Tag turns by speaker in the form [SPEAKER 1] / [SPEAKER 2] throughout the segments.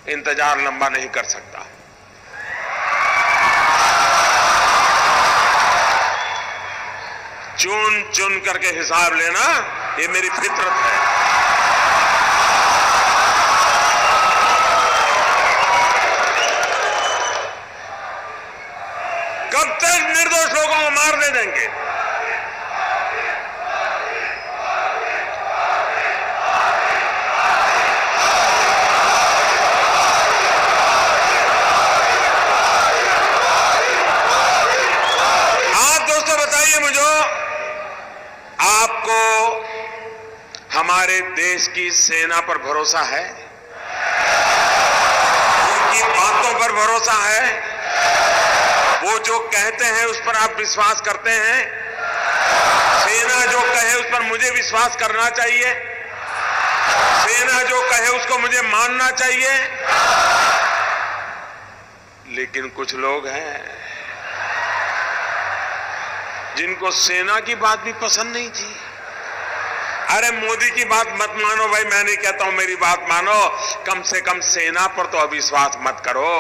[SPEAKER 1] इंतजार लंबा नहीं कर सकता। चुन चुन करके हिसाब लेना, ये मेरी फितरत है। कब तक निर्दोष लोगों को मारने देंगे? आप दोस्तों बताइए मुझे, आपको हमारे देश की सेना पर भरोसा है? उनकी बातों पर भरोसा है? वो जो कहते हैं उस पर आप विश्वास करते हैं? सेना जो कहे उस पर मुझे विश्वास करना चाहिए? सेना जो कहे उसको मुझे मानना चाहिए? लेकिन कुछ लोग हैं जिनको सेना की बात भी पसंद नहीं थी। अरे मोदी की बात मत मानो भाई, मैं नहीं कहता हूं मेरी बात मानो, कम से कम सेना पर तो अविश्वास मत करो।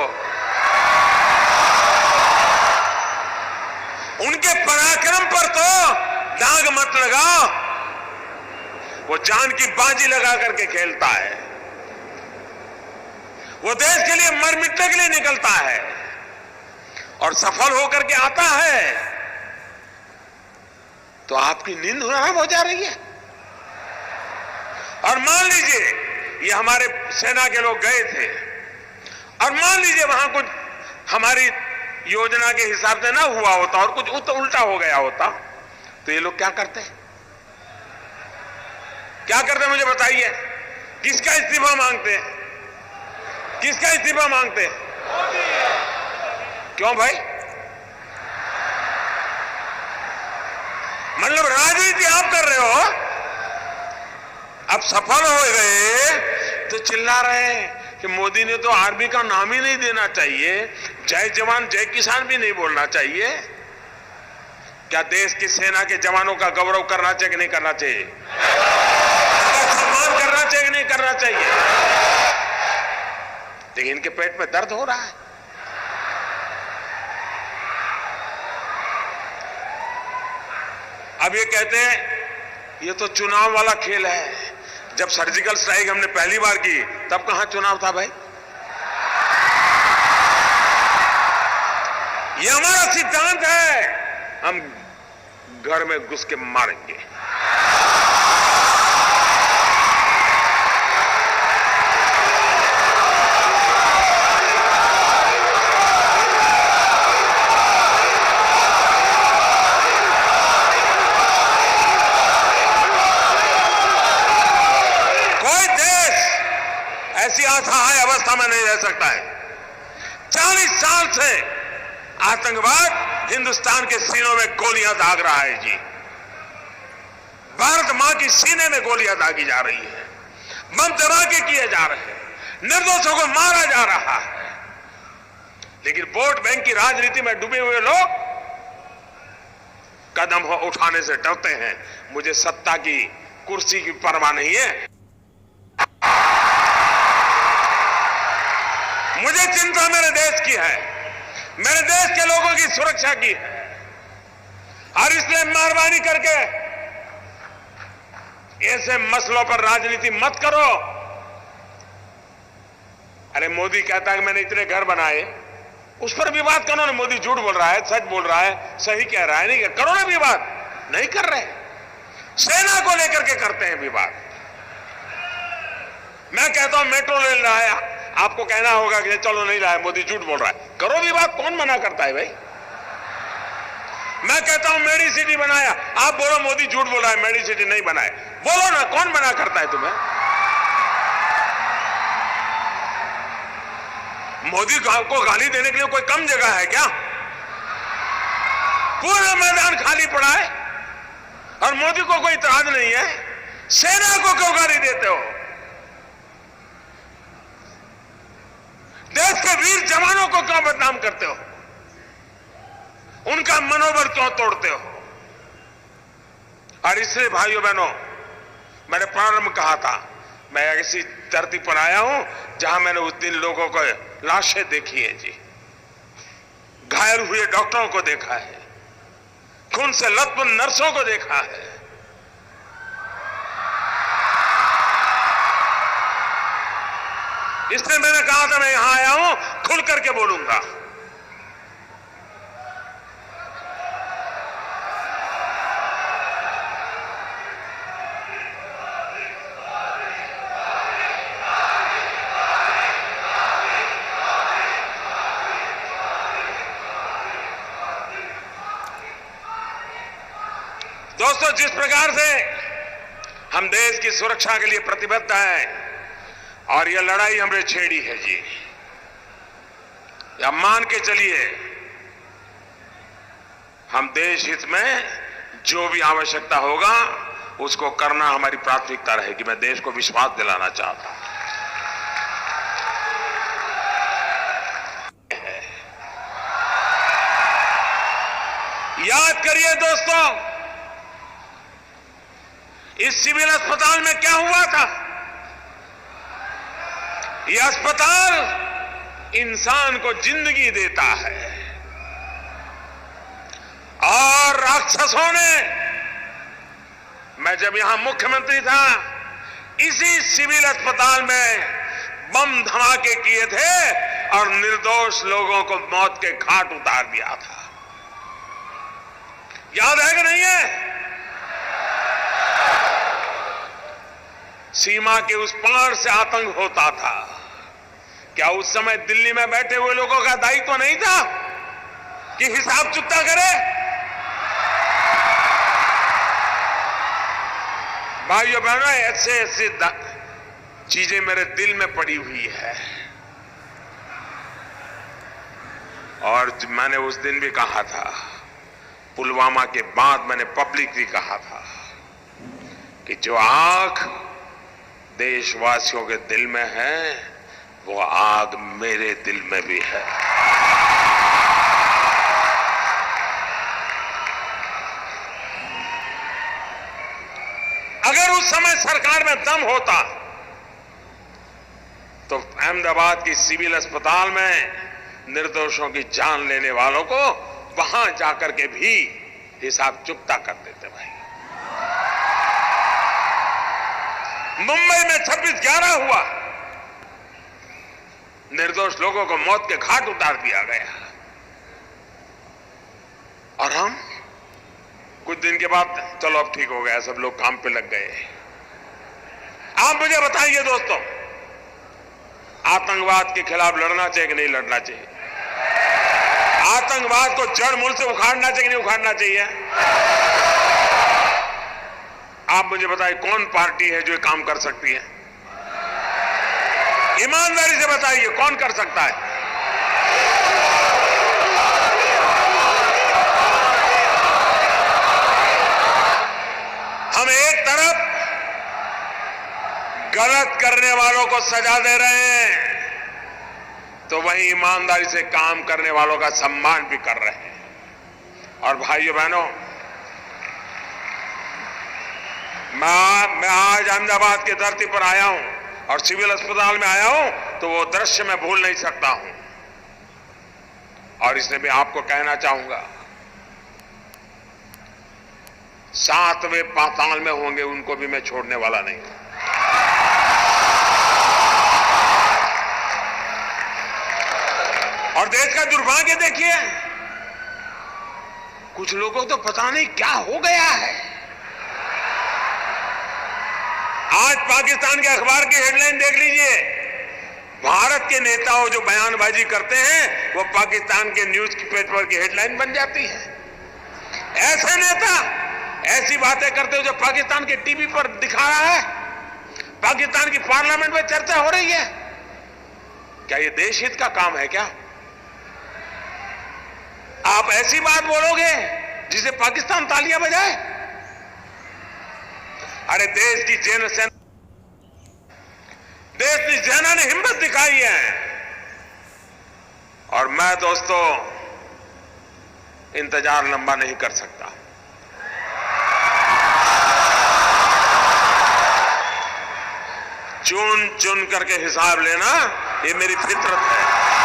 [SPEAKER 1] उनके पराक्रम पर तो दाग मत लगाओ। वो जान की बाजी लगा करके खेलता है, वो देश के लिए मर मिटने के लिए निकलता है और सफल होकर के आता है, तो आपकी नींद हराम हो जा रही है। और मान लीजिए ये हमारे सेना के लोग गए थे और मान लीजिए वहां कुछ हमारी योजना के हिसाब से ना हुआ होता और कुछ उल्टा हो गया होता, तो ये लोग क्या करते? क्या करते मुझे बताइए? किसका इस्तीफा मांगते हैं? किसका इस्तीफा मांगते हैं? क्यों भाई? मतलब राजनीति आप कर रहे हो, अब सफल हो गए तो चिल्ला रहे हैं कि मोदी ने तो आर्मी का नाम ही नहीं देना चाहिए, जय जवान जय किसान भी नहीं बोलना चाहिए। क्या देश की सेना के जवानों का गौरव करना चाहिए कि नहीं करना चाहिए? सम्मान करना चाहिए कि नहीं करना चाहिए? लेकिन इनके पेट में दर्द हो रहा है। अब ये कहते हैं ये तो चुनाव वाला खेल है। जब सर्जिकल स्ट्राइक हमने पहली बार की तब कहां चुनाव था भाई? ये हमारा सिद्धांत है, हम घर में घुस के मारेंगे। ऐसी असहाय अवस्था में नहीं रह सकता है। 40 साल से आतंकवाद हिंदुस्तान के सीनों में गोलियां दाग रहा है जी। भारत मां की सीने में गोलियां दागी जा रही है, बम धमाके किए जा रहे हैं, निर्दोषों को मारा जा रहा है। लेकिन वोट बैंक की राजनीति में डूबे हुए लोग कदम उठाने से डरते हैं। मुझे सत्ता की कुर्सी की परवाह नहीं है, मुझे चिंता मेरे देश की है, मेरे देश के लोगों की सुरक्षा की है। और इसलिए मेहरबानी करके ऐसे मसलों पर राजनीति मत करो। अरे मोदी कहता है कि मैंने इतने घर बनाए, उस पर विवाद करो ना। मोदी झूठ बोल रहा है, सच बोल रहा है, सही कह रहा है, नहीं करो ना विवाद। नहीं कर रहे, सेना को लेकर के करते हैं विवाद। मैं कहता हूं मेट्रो रेल लाया, आपको कहना होगा कि चलो नहीं लाया, मोदी झूठ बोल रहा है। करो विवाद, कौन मना करता है भाई? मैं कहता हूं मेडी सिटी बनाया, आप बोलो मोदी झूठ बोल रहा है, मेडी सिटी नहीं बनाए। बोलो ना, कौन मना करता है तुम्हें? मोदी को गाली देने के लिए कोई कम जगह है क्या? पूरा मैदान खाली पड़ा है और मोदी को कोई इतराज नहीं है। सेना को क्यों गाली देते हो? देश के वीर जवानों को क्यों बदनाम करते हो? उनका मनोबल क्यों तोड़ते हो? और इसलिए भाइयों बहनों, मैंने प्रारंभ में कहा था, मैं ऐसी धरती पर आया हूं जहां मैंने उस दिन लोगों को लाशें देखी है जी, घायल हुए डॉक्टरों को देखा है, खून से लथपथ नर्सों को देखा है। इसलिए मैंने कहा था मैं यहां आया हूं, खुल करके बोलूंगा। दोस्तों, जिस प्रकार से हम देश की सुरक्षा के लिए प्रतिबद्ध हैं और यह लड़ाई हमने छेड़ी है जी, या मान के चलिए हम देश हित में जो भी आवश्यकता होगा उसको करना हमारी प्राथमिकता रहेगी। मैं देश को विश्वास दिलाना चाहता हूं। याद करिए दोस्तों, इस सिविल अस्पताल में क्या हुआ था। यह अस्पताल इंसान को जिंदगी देता है और राक्षसों ने, मैं जब यहां मुख्यमंत्री था, इसी सिविल अस्पताल में बम धमाके किए थे और निर्दोष लोगों को मौत के घाट उतार दिया था। याद है कि नहीं है? सीमा के उस पार से आतंक होता था। क्या उस समय दिल्ली में बैठे हुए लोगों का दायित्व नहीं था कि हिसाब चुकता करे? भाइयों बहनों, ऐसे ऐसे चीजें मेरे दिल में पड़ी हुई है। और मैंने उस दिन भी कहा था, पुलवामा के बाद मैंने पब्लिकली कहा था कि जो आग देशवासियों के दिल में है, वो आग मेरे दिल में भी है। अगर उस समय सरकार में दम होता तो अहमदाबाद की सिविल अस्पताल में निर्दोषों की जान लेने वालों को वहां जाकर के भी हिसाब चुकता कर देते भाई। मुंबई में 26/11 हुआ, निर्दोष लोगों को मौत के घाट उतार दिया गया, और हम कुछ दिन के बाद चलो अब ठीक हो गया, सब लोग काम पे लग गए। आप मुझे बताइए दोस्तों, आतंकवाद के खिलाफ लड़ना चाहिए कि नहीं लड़ना चाहिए? आतंकवाद को जड़ मूल से उखाड़ना चाहिए कि नहीं उखाड़ना चाहिए? आप मुझे बताइए, कौन पार्टी है जो ये काम कर सकती है? ईमानदारी से बताइए, कौन कर सकता है? हम एक तरफ गलत करने वालों को सजा दे रहे हैं, तो वहीं ईमानदारी से काम करने वालों का सम्मान भी कर रहे हैं। और भाइयों बहनों, मैं आज अहमदाबाद की धरती पर आया हूं और सिविल अस्पताल में आया हूं, तो वो दृश्य मैं भूल नहीं सकता हूं। और इसलिए मैं आपको कहना चाहूंगा, 7वें पाताल में होंगे उनको भी मैं छोड़ने वाला नहीं हूं। और देश का दुर्भाग्य देखिए, कुछ लोगों को तो पता नहीं क्या हो गया है। आज पाकिस्तान के अखबार की हेडलाइन देख लीजिए, भारत के नेताओं जो बयानबाजी करते हैं वो पाकिस्तान के न्यूज पेपर की हेडलाइन बन जाती है। ऐसे नेता ऐसी बातें करते हो जो पाकिस्तान के टीवी पर दिखा रहा है, पाकिस्तान की पार्लियामेंट में चर्चा हो रही है। क्या ये देश हित का काम है क्या? आप ऐसी बात बोलोगे जिसे पाकिस्तान तालियां बजाए? अरे देश की सेना ने हिम्मत दिखाई है, और मैं दोस्तों इंतजार लंबा नहीं कर सकता। चुन चुन करके हिसाब लेना ये मेरी फितरत है।